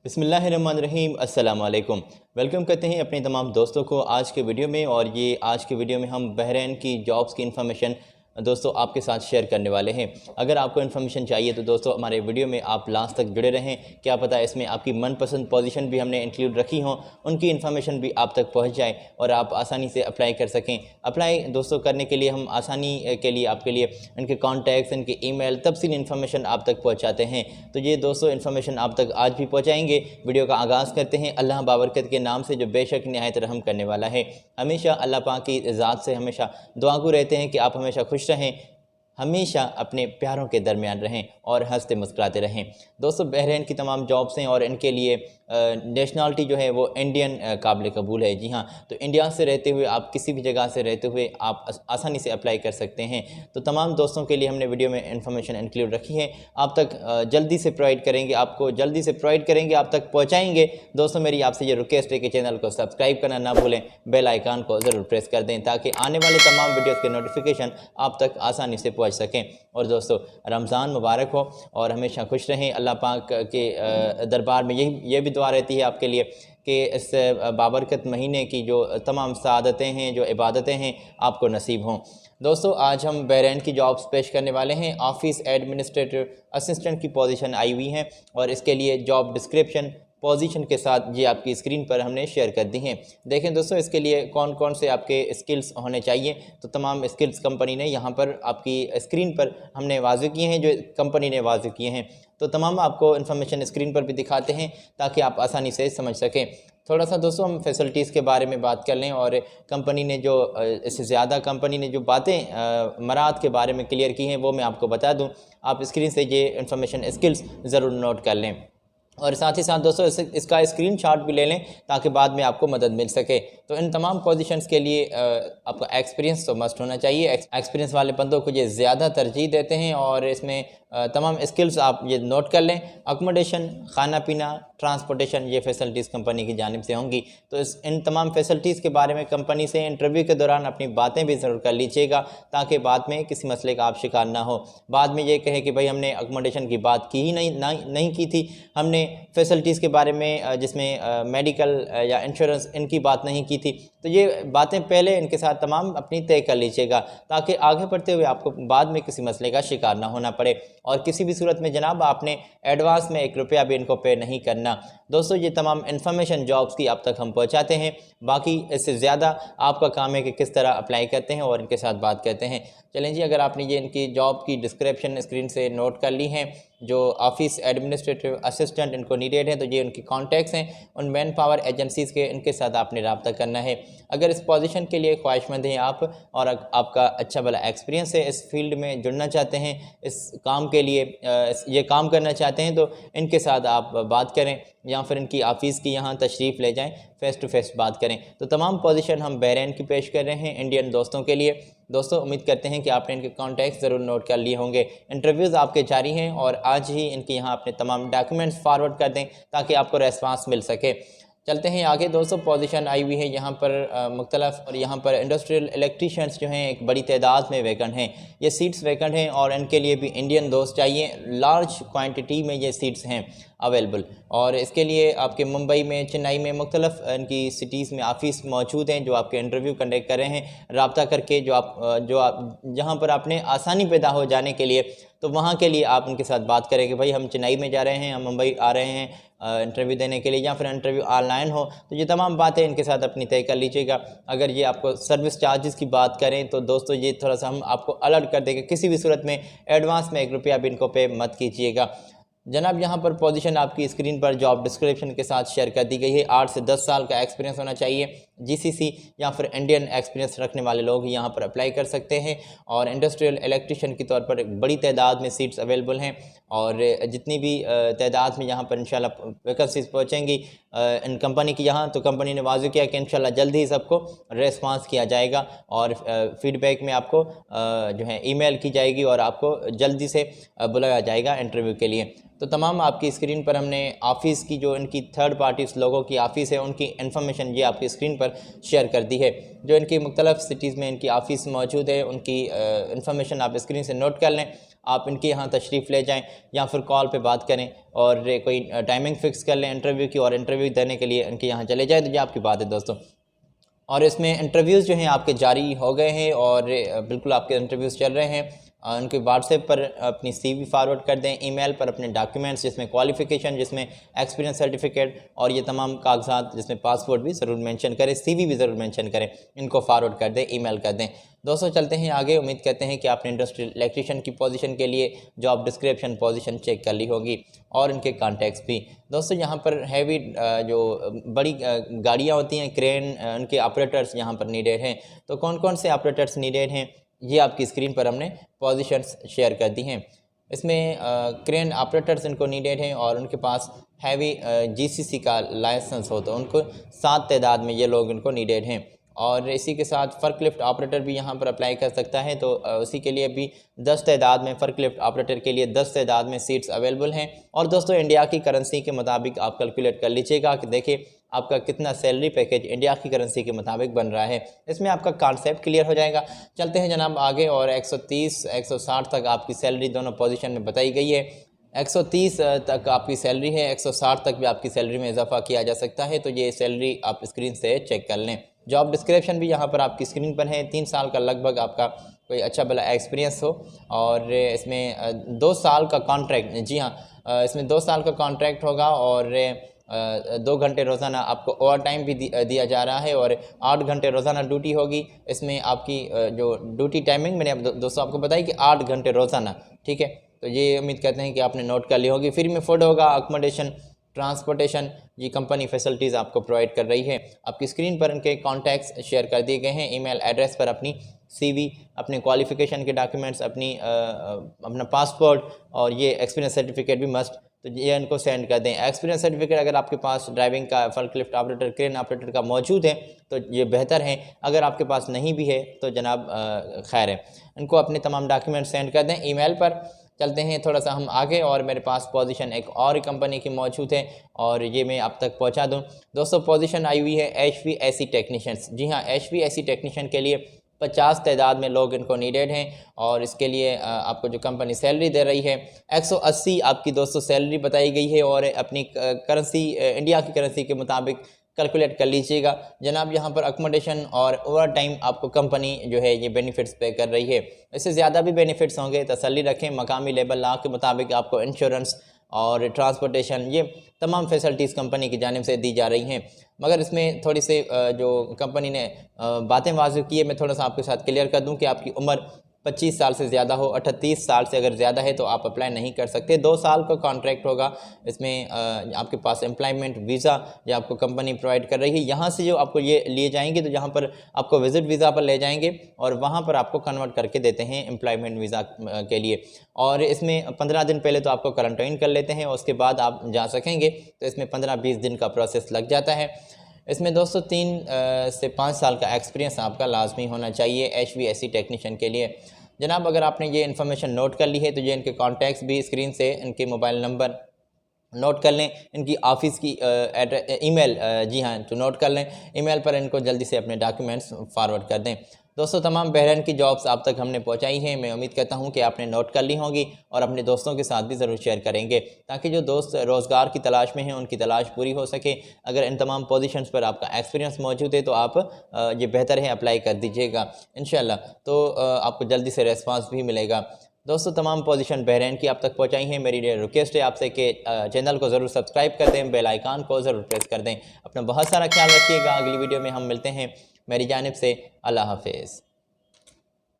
बिस्मिल्लाहिर्रहमानिर्रहीम अस्सलाम वालेकुम। वेलकम करते हैं अपने तमाम दोस्तों को आज के वीडियो में। और ये आज के वीडियो में हम बहरीन की जॉब्स की इन्फॉर्मेशन दोस्तों आपके साथ शेयर करने वाले हैं। अगर आपको इन्फॉर्मेशन चाहिए तो दोस्तों हमारे वीडियो में आप लास्ट तक जुड़े रहें। क्या पता इसमें आपकी मनपसंद पोजीशन भी हमने इंक्लूड रखी हो, उनकी इन्फॉर्मेशन भी आप तक पहुंच जाए और आप आसानी से अप्लाई कर सकें। अप्लाई दोस्तों करने के लिए हम आसानी के लिए आपके लिए इनके कॉन्टैक्ट्स, इनके ईमेल, तफसील इन्फॉर्मेशन आप तक पहुँचाते हैं। तो ये दोस्तों इन्फॉर्मेशन आप तक आज भी पहुँचाएँगे। वीडियो का आगाज़ करते हैं अल्लाह बाबरकत के नाम से जो बेशक निहायत रहम करने वाला है। हमेशा अल्लाह पाक की ज़ात से हमेशा दुआगो रहते हैं कि आप हमेशा खुश रहें, हमेशा अपने प्यारों के दरमियान रहें और हंसते मुस्कुराते रहें। दोस्तों बहरीन की तमाम जॉब्स हैं और इनके लिए नेशनलिटी जो है वो इंडियन काबिल कबूल है। जी हाँ, तो इंडिया से रहते हुए आप किसी भी जगह से रहते हुए आप आसानी से अप्लाई कर सकते हैं। तो तमाम दोस्तों के लिए हमने वीडियो में इन्फॉर्मेशन इंक्लूड रखी है, आप तक जल्दी से प्रोवाइड करेंगे, आपको जल्दी से प्रोवाइड करेंगे, आप तक पहुँचाएँगे। दोस्तों मेरी आपसे ये रिक्वेस्ट है कि चैनल को सब्सक्राइब करना ना भूलें, बेल आइकान को ज़रूर प्रेस कर दें ताकि आने वाले तमाम वीडियोज़ के नोटिफिकेशन आप तक आसानी से पहुँच सकें। और दोस्तों रमज़ान मुबारक हो और हमेशा खुश रहें। अल्लाह पाक के दरबार में ये भी दुआ रहती है आपके लिए कि इस बाबरकत महीने की जो तमाम सआदतें हैं, जो इबादतें हैं, आपको नसीब हों। दोस्तों आज हम बहरीन की जॉब्स पेश करने वाले हैं। ऑफिस एडमिनिस्ट्रेटिव असिस्टेंट की पोजीशन आई हुई है और इसके लिए जॉब डिस्क्रिप्शन पोजीशन के साथ ये आपकी स्क्रीन पर हमने शेयर कर दी हैं। देखें दोस्तों इसके लिए कौन कौन से आपके स्किल्स होने चाहिए, तो तमाम स्किल्स कंपनी ने यहाँ पर आपकी स्क्रीन पर हमने वाज़ेह किए हैं, जो कंपनी ने वाज़ेह किए हैं। तो तमाम आपको इन्फॉर्मेशन स्क्रीन पर भी दिखाते हैं ताकि आप आसानी से समझ सकें। थोड़ा सा दोस्तों हम फैसिलिटीज़ के बारे में बात कर लें और कंपनी ने जो इससे ज़्यादा कंपनी ने जो बातें मराद के बारे में क्लियर की हैं वो मैं आपको बता दूँ। आप स्क्रीन से ये इन्फॉर्मेशन स्किल्स ज़रूर नोट कर लें और साथ ही साथ दोस्तों इसका स्क्रीनशॉट भी ले लें ताकि बाद में आपको मदद मिल सके। तो इन तमाम पोजीशंस के लिए आपका एक्सपीरियंस तो मस्ट होना चाहिए। एक्सपीरियंस वाले बंदों को ये ज़्यादा तरजीह देते हैं और इसमें तमाम स्किल्स आप ये नोट कर लें। अकोमोडेशन, खाना पीना, ट्रांसपोर्टेशन, ये फैसिलिटीज़ कंपनी की जानिब से होंगी। तो इन तमाम फैसिलिटीज़ के बारे में कंपनी से इंटरव्यू के दौरान अपनी बातें भी ज़रूर कर लीजिएगा ताकि बाद में किसी मसले का आप शिकार ना हो। बाद में ये कहे कि भाई हमने अकोमोडेशन की बात की ही नहीं की थी, हमने फैसिलिटीज़ के बारे में जिसमें मेडिकल या इंश्योरेंस इनकी बात नहीं की थी। तो ये बातें पहले इनके साथ तमाम अपनी तय कर लीजिएगा ताकि आगे बढ़ते हुए आपको बाद में किसी मसले का शिकार ना होना पड़े। और किसी भी सूरत में जनाब आपने एडवांस में 1 रुपया भी इनको पे नहीं करना। दोस्तों ये तमाम इन्फॉर्मेशन जॉब्स की अब तक हम पहुंचाते हैं, बाकी इससे ज़्यादा आपका काम है कि किस तरह अप्लाई करते हैं और इनके साथ बात करते हैं। चलें जी, अगर आपने ये इनकी जॉब की डिस्क्रिप्शन स्क्रीन से नोट कर ली हैं, जो ऑफिस एडमिनिस्ट्रेटिव असिस्टेंट इनको नीडेड हैं, तो ये उनकी कॉन्टैक्ट्स हैं उन मैन पावर एजेंसीज़ के, इनके साथ आपने रब्ता करना है। अगर इस पोजीशन के लिए ख्वाहिशमंद हैं आप और आपका अच्छा भला एक्सपीरियंस है, इस फील्ड में जुड़ना चाहते हैं, इस काम के लिए ये काम करना चाहते हैं, तो इनके साथ आप बात करें या फिर इनकी ऑफिस की यहाँ तशरीफ़ ले जाएं, फ़ेस टू फेस बात करें। तो तमाम पोजीशन हम बहरीन की पेश कर रहे हैं इंडियन दोस्तों के लिए। दोस्तों उम्मीद करते हैं कि आपने इनके कॉन्टैक्ट ज़रूर नोट कर लिए होंगे। इंटरव्यूज़ आपके जारी हैं और आज ही इनके यहाँ अपने तमाम डॉक्यूमेंट्स फॉरवर्ड कर दें ताकि आपको रेस्पॉन्स मिल सके। चलते हैं आगे दोस्तों। पोजीशन आई हुई है यहाँ पर मुख्तलफ, और यहाँ पर इंडस्ट्रियल इलेक्ट्रीशियंस जो हैं एक बड़ी तादाद में वैकेंट हैं। ये सीट्स वैकेंट हैं और इनके लिए भी इंडियन दोस्त चाहिए। लार्ज क्वांटिटी में ये सीट्स हैं अवेलेबल और इसके लिए आपके मुंबई में, चेन्नई में, मुख्तलफ इनकी सिटीज़ में ऑफिस मौजूद हैं जो आपके इंटरव्यू कंडक्ट कर रहे हैं। रब्ता करके जो आप जहाँ पर आपने आसानी पैदा हो जाने के लिए, तो वहाँ के लिए आप उनके साथ बात करें कि भाई हम चेन्नई में जा रहे हैं, हम मुंबई आ रहे हैं इंटरव्यू देने के लिए, या फिर इंटरव्यू ऑनलाइन हो, तो ये तमाम बातें इनके साथ अपनी तय कर लीजिएगा। अगर ये आपको सर्विस चार्जेस की बात करें तो दोस्तों ये थोड़ा सा हम आपको अलर्ट कर देंगे, किसी भी सूरत में एडवांस में 1 रुपया भी इनको पे मत कीजिएगा। जनाब यहाँ पर पोजीशन आपकी स्क्रीन पर जॉब डिस्क्रिप्शन के साथ शेयर कर दी गई है। 8 से 10 साल का एक्सपीरियंस होना चाहिए। जीसीसी या फिर इंडियन एक्सपीरियंस रखने वाले लोग यहाँ पर अप्लाई कर सकते हैं और इंडस्ट्रियल इलेक्ट्रिशियन के तौर पर एक बड़ी तादाद में सीट्स अवेलेबल हैं और जितनी भी तादाद में यहाँ पर इंशाल्लाह वैकेंसीज पहुँचेंगी इन कंपनी की यहाँ, तो कंपनी ने वाज़ेह किया कि इंशाल्लाह जल्द ही सबको रेस्पॉन्स किया जाएगा और फीडबैक में आपको जो है ईमेल की जाएगी और आपको जल्दी से बुलाया जाएगा इंटरव्यू के लिए। तो तमाम आपकी स्क्रीन पर हमने ऑफिस की जो इनकी थर्ड पार्टीज़ लोगों की ऑफिस है उनकी इन्फॉर्मेशन ये आपकी स्क्रीन पर शेयर कर दी है। जो इनकी मुख्तलिफ सिटीज़ में इनकी ऑफिस मौजूद है उनकी इन्फॉर्मेशन आप स्क्रीन से नोट कर लें। आप इनके यहाँ तशरीफ़ ले जाएं या फिर कॉल पे बात करें और कोई टाइमिंग फ़िक्स कर लें इंटरव्यू की और इंटरव्यू देने के लिए इनके यहाँ चले जाएँ, तो ये आपकी बात है दोस्तों। और इसमें इंटरव्यूज़ जो हैं आपके जारी हो गए हैं और बिल्कुल आपके इंटरव्यूज़ चल रहे हैं। उनके व्हाट्सएप पर अपनी सीवी फॉरवर्ड कर दें, ईमेल पर अपने डॉक्यूमेंट्स जिसमें क्वालिफ़िकेशन, जिसमें एक्सपीरियंस सर्टिफिकेट और ये तमाम कागजात जिसमें पासपोर्ट भी ज़रूर मेंशन करें, सीवी भी ज़रूर मेंशन करें, इनको फॉरवर्ड कर दें, ईमेल कर दें। दोस्तों चलते हैं आगे। उम्मीद करते हैं कि आपने इंडस्ट्रियल इलेक्ट्रीशियन की पोजीशन के लिए जॉब डिस्क्रिप्शन पोजीशन चेक कर ली होगी और इनके कॉन्टैक्ट्स भी। दोस्तों यहाँ पर हैवी जो बड़ी गाड़ियाँ होती हैं, क्रेन, उनके ऑपरेटर्स यहाँ पर नीडेड हैं। तो कौन कौन से ऑपरेटर्स नीडेड हैं ये आपकी स्क्रीन पर हमने पोजीशंस शेयर कर दी हैं। इसमें क्रेन ऑपरेटर्स इनको नीडेड हैं और उनके पास हैवी जीसीसी का लाइसेंस हो, तो उनको 7 तादाद में ये लोग इनको नीडेड हैं। और इसी के साथ फ़र्क ऑपरेटर भी यहाँ पर अप्लाई कर सकता है, तो उसी के लिए भी 10 तादाद में फ़र्क ऑपरेटर के लिए 10 तादाद में सीट्स अवेलेबल हैं। और दोस्तों इंडिया की करेंसी के मुताबिक आप कैलकुलेट कर लीजिएगा कि देखिए आपका कितना सैलरी पैकेज इंडिया की करेंसी के मुताबिक बन रहा है। इसमें आपका कॉन्सेप्ट क्लियर हो जाएगा। चलते हैं जनाब आगे। और 130 160 तक आपकी सैलरी दोनों पोजीशन में बताई गई है। 130 तक आपकी सैलरी है, 160 तक भी आपकी सैलरी में इजाफा किया जा सकता है, तो ये सैलरी आप स्क्रीन से चेक कर लें। जॉब डिस्क्रिप्शन भी यहाँ पर आपकी स्क्रीन पर है। 3 साल का लगभग आपका कोई अच्छा भला एक्सपीरियंस हो और इसमें 2 साल का कॉन्ट्रैक्ट, जी हाँ, इसमें 2 साल का कॉन्ट्रैक्ट होगा और 2 घंटे रोज़ाना आपको ओवर टाइम भी दिया जा रहा है और 8 घंटे रोज़ाना ड्यूटी होगी। इसमें आपकी जो ड्यूटी टाइमिंग मैंने दोस्तों आपको बताई कि 8 घंटे रोज़ाना, ठीक है। तो ये उम्मीद करते हैं कि आपने नोट कर ली होगी। फ्री में फूड होगा, अकोमोडेशन, ट्रांसपोर्टेशन, ये कंपनी फैसिलिटीज़ आपको प्रोवाइड कर रही है। आपकी स्क्रीन पर इनके कॉन्टैक्ट्स शेयर कर दिए गए हैं। ईमेल एड्रेस पर अपनी सीवी, अपने क्वालिफ़िकेशन के डॉक्यूमेंट्स, अपना पासपोर्ट और ये एक्सपीरियंस सर्टिफिकेट भी मस्ट, तो ये इनको सेंड कर दें। एक्सपीरियंस सर्टिफिकेट अगर आपके पास ड्राइविंग का, फॉर्कलिफ्ट ऑपरेटर, क्रेन ऑपरेटर का मौजूद है तो ये बेहतर है। अगर आपके पास नहीं भी है तो जनाब खैर है, इनको अपने तमाम डॉक्यूमेंट सेंड कर दें ईमेल पर। चलते हैं थोड़ा सा हम आगे और मेरे पास पोजीशन एक और कंपनी की मौजूद है और ये मैं आप तक पहुंचा दूं। दोस्तों पोजीशन आई हुई है HVAC टेक्नीशियंस। जी हाँ, HVAC टेक्नीशियन के लिए 50 तादाद में लोग इनको नीडेड हैं और इसके लिए आपको जो कंपनी सैलरी दे रही है 180 आपकी दोस्तों सैलरी बताई गई है। और अपनी करेंसी, इंडिया की करेंसी के मुताबिक कैलकुलेट कर लीजिएगा जनाब। यहाँ पर अकोमोडेशन और ओवर टाइम आपको कंपनी जो है ये बेनिफिट्स पे कर रही है। इससे ज़्यादा भी बेनिफिट्स होंगे, तसल्ली रखें। मकामी लेबर लॉ के मुताबिक आपको इंश्योरेंस और ट्रांसपोर्टेशन, ये तमाम फैसिलिटीज़ कंपनी की जानिब से दी जा रही हैं। मगर इसमें थोड़ी सी जो कंपनी ने बातें वाज़ेह की है, मैं थोड़ा सा आपके साथ क्लियर कर दूं कि आपकी उम्र 25 साल से ज़्यादा हो, 38 साल से अगर ज़्यादा है तो आप अप्लाई नहीं कर सकते। 2 साल का कॉन्ट्रैक्ट होगा। इसमें आपके पास एम्प्लॉयमेंट वीज़ा जो आपको कंपनी प्रोवाइड कर रही है, यहाँ से जो आपको ये लिए जाएंगे तो यहाँ पर आपको विज़िट वीज़ा पर ले जाएंगे और वहाँ पर आपको कन्वर्ट करके देते हैं एम्प्लॉयमेंट वीज़ा के लिए। और इसमें 15 दिन पहले तो आपको क्वारंटाइन कर लेते हैं, उसके बाद आप जा सकेंगे। तो इसमें 15-20 दिन का प्रोसेस लग जाता है। इसमें दोस्तों 3 से 5 साल का एक्सपीरियंस आपका लाजमी होना चाहिए HVAC टेक्नीशियन के लिए। जनाब अगर आपने ये इन्फॉर्मेशन नोट कर ली है तो ये इनके कॉन्टैक्ट्स भी स्क्रीन से, इनके मोबाइल नंबर नोट कर लें, इनकी ऑफ़िस की ईमेल, जी हाँ, तो नोट कर लें। ईमेल पर इनको जल्दी से अपने डॉक्यूमेंट्स फॉरवर्ड कर दें। दोस्तों तमाम बहरीन की जॉब्स आप तक हमने पहुंचाई हैं। मैं उम्मीद करता हूं कि आपने नोट कर ली होंगी और अपने दोस्तों के साथ भी ज़रूर शेयर करेंगे ताकि जो दोस्त रोज़गार की तलाश में हैं उनकी तलाश पूरी हो सके। अगर इन तमाम पोजीशंस पर आपका एक्सपीरियंस मौजूद है तो आप ये बेहतर है अप्लाई कर दीजिएगा इंशाल्लाह, तो आपको जल्दी से रेस्पॉन्स भी मिलेगा। दोस्तों तमाम पोजीशन बहरीन की आप तक पहुंचाई हैं। मेरी रिक्वेस्ट है आपसे कि चैनल को ज़रूर सब्सक्राइब कर दें, बेल आइकन को ज़रूर प्रेस कर दें। अपना बहुत सारा ख्याल रखिएगा। अगली वीडियो में हम मिलते हैं। मेरी जानिब से अल्लाह हाफिज़।